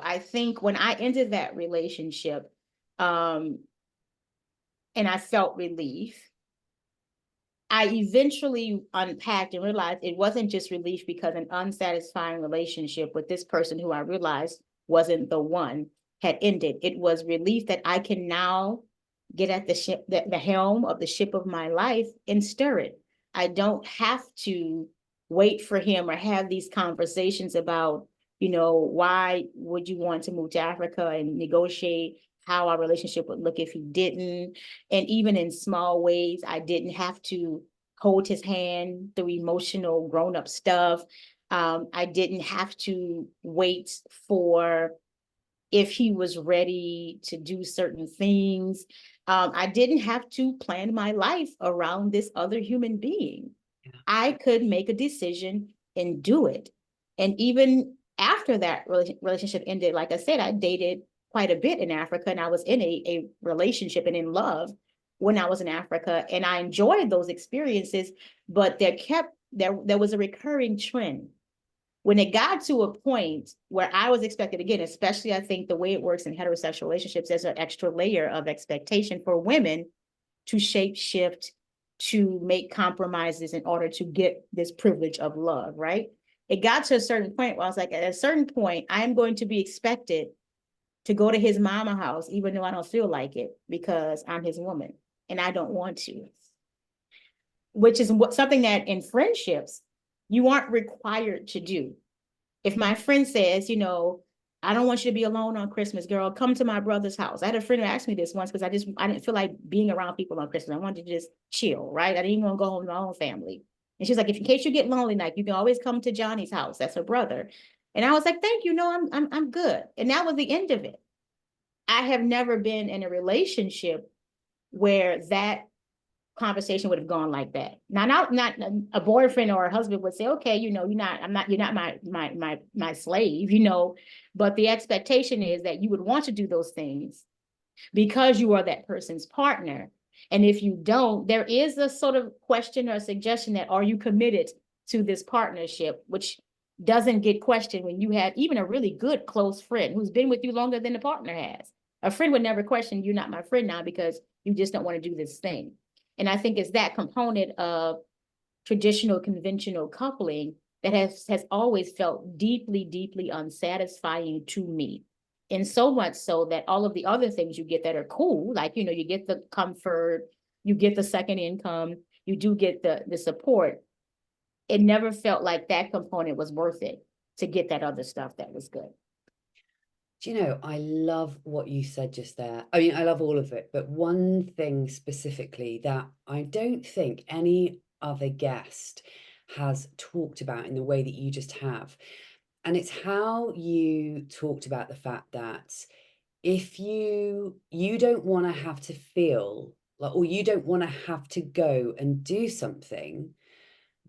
I think when I ended that relationship, and I felt relief, I eventually unpacked and realized it wasn't just relief because an unsatisfying relationship with this person who I realized wasn't the one had ended. It was relief that I can now get at the ship, the helm of the ship of my life and stir it. I don't have to wait for him or have these conversations about, why would you want to move to Africa and negotiate how our relationship would look if he didn't. And even in small ways, I didn't have to hold his hand through emotional grown-up stuff. I didn't have to wait for if he was ready to do certain things. I didn't have to plan my life around this other human being. Yeah. I could make a decision and do it. And even after that relationship ended, like I said, I dated quite a bit in Africa, and I was in a relationship and in love when I was in Africa, and I enjoyed those experiences, but there was a recurring trend. When it got to a point where I was expected, again, especially I think the way it works in heterosexual relationships, there's an extra layer of expectation for women to shape shift, to make compromises in order to get this privilege of love, right? It got to a certain point where I was like, at a certain point, I am going to be expected to go to his mama house, even though I don't feel like it, because I'm his woman and I don't want to. Which is something that in friendships, you aren't required to do. If my friend says, I don't want you to be alone on Christmas, girl, come to my brother's house. I had a friend who asked me this once because I didn't feel like being around people on Christmas. I wanted to just chill, right? I didn't want to go home to my own family. And she's like, if in case you get lonely, like you can always come to Johnny's house. That's her brother. And I was like, thank you. No, I'm good. And that was the end of it. I have never been in a relationship where that conversation would have gone like that. Now, not a boyfriend or a husband would say, okay, you're not my slave, but the expectation is that you would want to do those things because you are that person's partner. And if you don't, there is a sort of question or suggestion that, are you committed to this partnership, which doesn't get questioned when you have even a really good close friend who's been with you longer than the partner has. A friend would never question, you're not my friend now because you just don't want to do this thing. And I think it's that component of traditional conventional coupling that has always felt deeply, deeply unsatisfying to me. And so much so that all of the other things you get that are cool, like, you get the comfort, you get the second income, you do get the support. It never felt like that component was worth it to get that other stuff that was good. Do you know, I love what you said just there. I mean, I love all of it, but one thing specifically that I don't think any other guest has talked about in the way that you just have. And it's how you talked about the fact that if you don't want to have to feel like, or you don't want to have to go and do something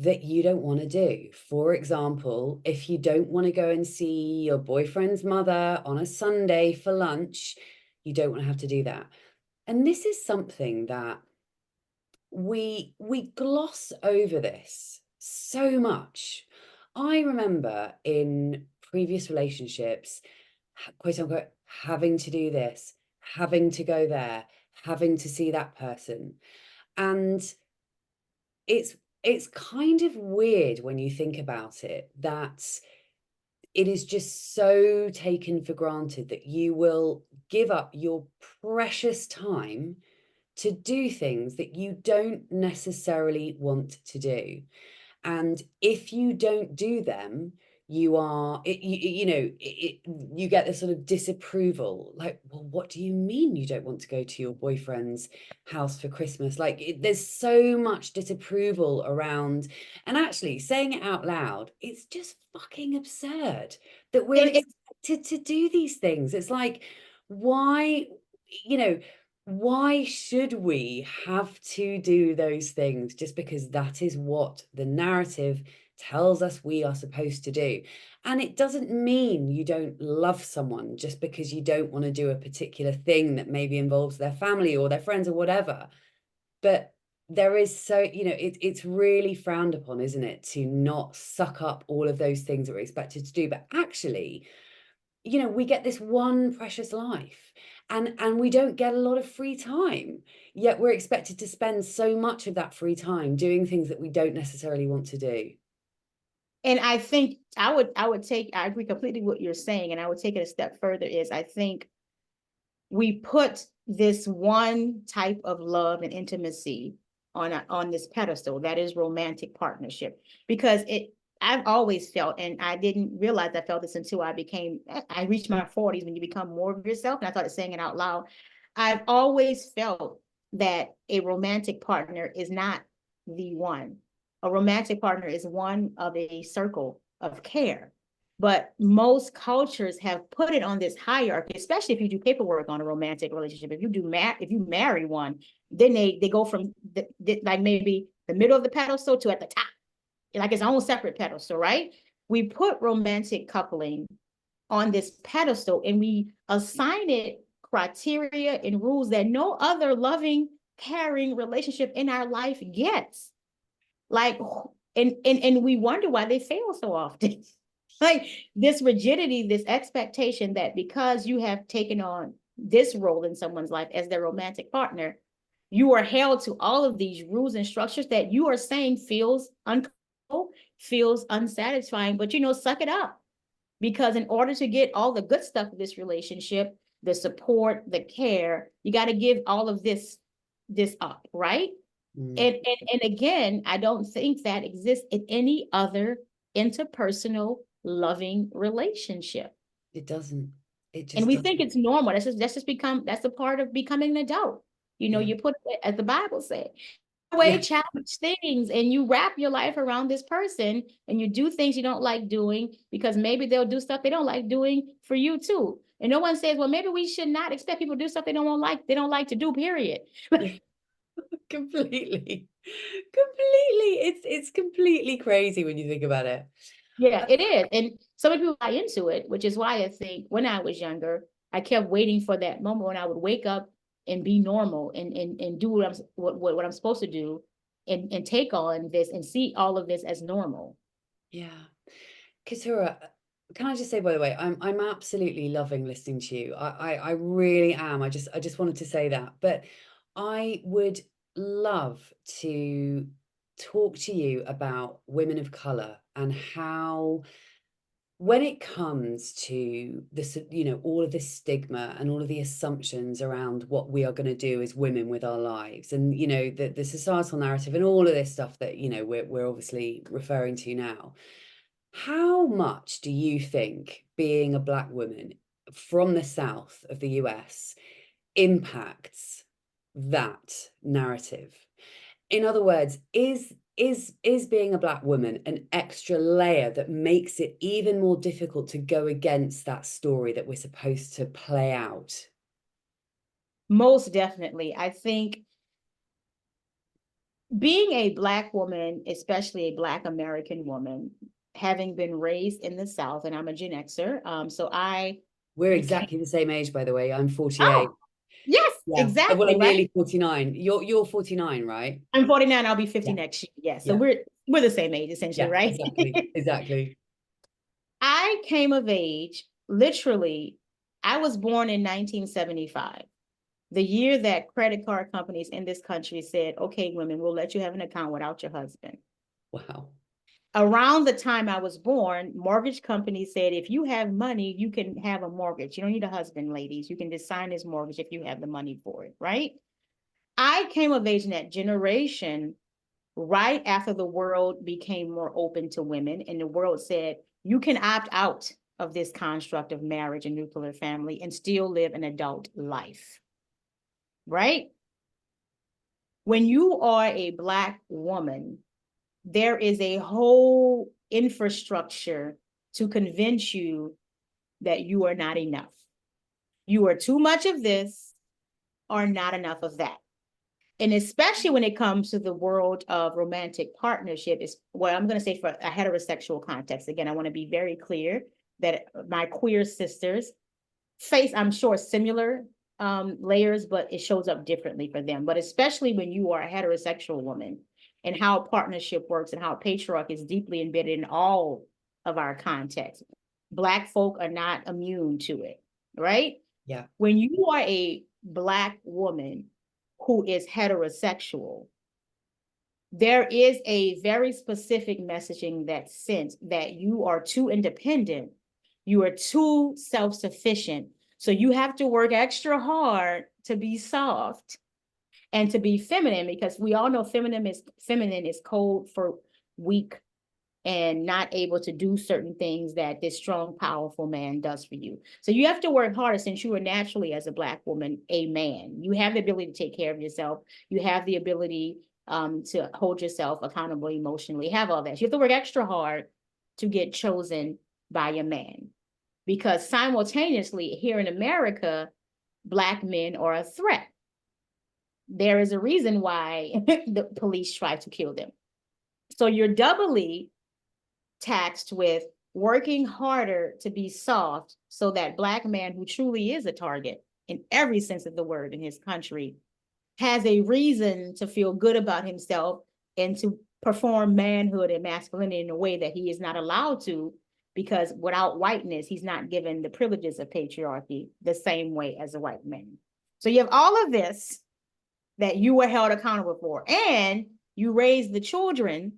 that you don't want to do. For example, if you don't want to go and see your boyfriend's mother on a Sunday for lunch, you don't want to have to do that. And this is something that we gloss over this so much. I remember in previous relationships, quote unquote, having to do this, having to go there, having to see that person. And it's kind of weird when you think about it, that it is just so taken for granted that you will give up your precious time to do things that you don't necessarily want to do. And if you don't do them, you are you get this sort of disapproval, like, well, what do you mean you don't want to go to your boyfriend's house for Christmas? Like, there's so much disapproval around, and actually saying it out loud, it's just fucking absurd that we're expected to do these things. It's like, why, you know why should we have to do those things just because that is what the narrative tells us we are supposed to do? And it doesn't mean you don't love someone just because you don't want to do a particular thing that maybe involves their family or their friends or whatever. But there is it's really frowned upon, isn't it, to not suck up all of those things that we're expected to do. But actually, you know, we get this one precious life, and we don't get a lot of free time, yet we're expected to spend so much of that free time doing things that we don't necessarily want to do. And I think I agree completely with what you're saying, and I would take it a step further is I think we put this one type of love and intimacy on this pedestal that is romantic partnership, because I've always felt, and I didn't realize I felt this until I reached my 40s, when you become more of yourself, and I started saying it out loud. I've always felt that a romantic partner is not the one. A romantic partner is one of a circle of care. But most cultures have put it on this hierarchy, especially if you do paperwork on a romantic relationship. If you marry one, then they go from like maybe the middle of the pedestal to at the top, like its own separate pedestal, right? We put romantic coupling on this pedestal, and we assign it criteria and rules that no other loving, caring relationship in our life gets. Like, and we wonder why they fail so often. Like this rigidity, this expectation that because you have taken on this role in someone's life as their romantic partner, you are held to all of these rules and structures that you are saying feels uncomfortable, feels unsatisfying, but suck it up. Because in order to get all the good stuff of this relationship, the support, the care, you got to give all of this up, right? And again, I don't think that exists in any other interpersonal loving relationship. It doesn't. It And just we doesn't. think it's normal. That's a part of becoming an adult. Yeah. You put it, as the Bible said, Yeah. away childish things, and you wrap your life around this person, and you do things you don't like doing, because maybe they'll do stuff they don't like doing for you too. And no one says, well, maybe we should not expect people to do stuff they don't like to do, period. Yeah. Completely. Completely. It's completely crazy when you think about it. Yeah, it is. And so many people buy into it, which is why I think when I was younger, I kept waiting for that moment when I would wake up and be normal and do what I'm supposed to do, and take on this and see all of this as normal. Yeah. Keturah, can I just say, by the way, I'm absolutely loving listening to you. I really am. I just wanted to say that. But I would love to talk to you about women of color and how, when it comes to this, all of this stigma and all of the assumptions around what we are going to do as women with our lives, and the societal narrative and all of this stuff that we're obviously referring to now. How much do you think being a Black woman from the south of the US impacts that narrative? In other words, is being a Black woman an extra layer that makes it even more difficult to go against that story that we're supposed to play out? Most definitely. I think being a Black woman, especially a Black American woman, having been raised in the South, and I'm a Gen Xer, so I We're became, exactly the same age, by the way. I'm 48. oh, yes, Yeah. Well, exactly, I'm right? nearly 49. You're 49, right? I'm 49, I'll be 50 Yeah. next year. Yeah, so Yeah. we're the same age essentially, Yeah, right? exactly. Exactly. I came of age literally, I was born in 1975, the year that credit card companies in this country said, okay, women, we'll let you have an account without your husband. Wow. Around the time I was born, mortgage companies said, if you have money, you can have a mortgage. You don't need a husband, ladies. You can just sign this mortgage if you have the money for it, right? I came of age in that generation right after the world became more open to women, and the world said, you can opt out of this construct of marriage and nuclear family and still live an adult life, right? When you are a Black woman, there is a whole infrastructure to convince you that you are not enough. You are too much of this or not enough of that. And especially when it comes to the world of romantic partnership, is what I'm going to say for a heterosexual context. Again, I want to be very clear that my queer sisters face, I'm sure, similar layers, but it shows up differently for them. But especially when you are a heterosexual woman, and how partnership works and how patriarchy is deeply embedded in all of our contexts. Black folk are not immune to it, right? Yeah. When you are a Black woman who is heterosexual, there is a very specific messaging that's sent that you are too independent, you are too self-sufficient. So you have to work extra hard to be soft and to be feminine, because we all know feminine is code for weak and not able to do certain things that this strong, powerful man does for you. So you have to work harder, since you are naturally, as a Black woman, a man. You have the ability to take care of yourself. You have the ability to hold yourself accountable emotionally, have all that. You have to work extra hard to get chosen by a man. Because simultaneously, here in America, Black men are a threat. There is a reason why the police try to kill them. So you're doubly taxed with working harder to be soft, so that Black man, who truly is a target in every sense of the word in his country, has a reason to feel good about himself and to perform manhood and masculinity in a way that he is not allowed to, because without whiteness, he's not given the privileges of patriarchy the same way as a white man. So you have all of this that you were held accountable for, and you raise the children,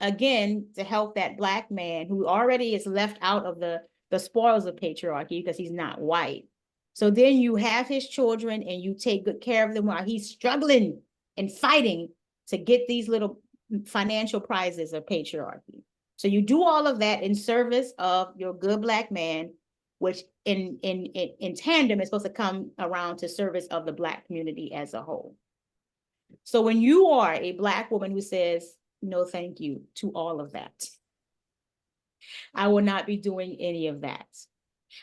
again, to help that Black man who already is left out of the spoils of patriarchy because he's not white. So then you have his children and you take good care of them while he's struggling and fighting to get these little financial prizes of patriarchy. So you do all of that in service of your good Black man, which in tandem is supposed to come around to service of the Black community as a whole. So when you are a Black woman who says, no, thank you to all of that, I will not be doing any of that.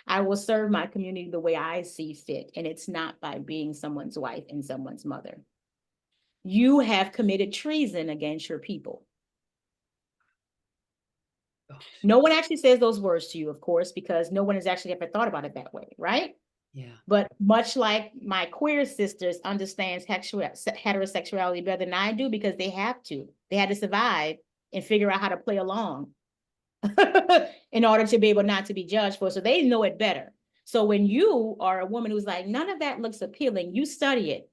I will serve my community the way I see fit, and it's not by being someone's wife and someone's mother. You have committed treason against your people. Gosh. No one actually says those words to you, of course, because no one has actually ever thought about it that way, right? Yeah. But much like my queer sisters understands heterosexuality better than I do, because they have to. They had to survive and figure out how to play along in order to be able not to be judged for it. So they know it better. So when you are a woman who's like, none of that looks appealing, you study it.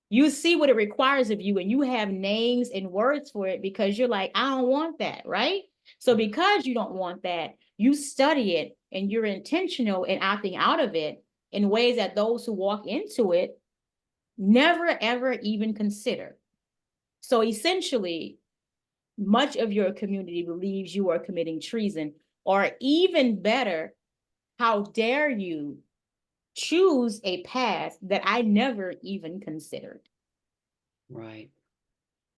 You see what it requires of you, and you have names and words for it, because you're like, I don't want that, right? So because you don't want that, you study it and you're intentional in opting out of it in ways that those who walk into it never, ever even consider. So essentially, much of your community believes you are committing treason, or even better, how dare you choose a path that I never even considered. Right.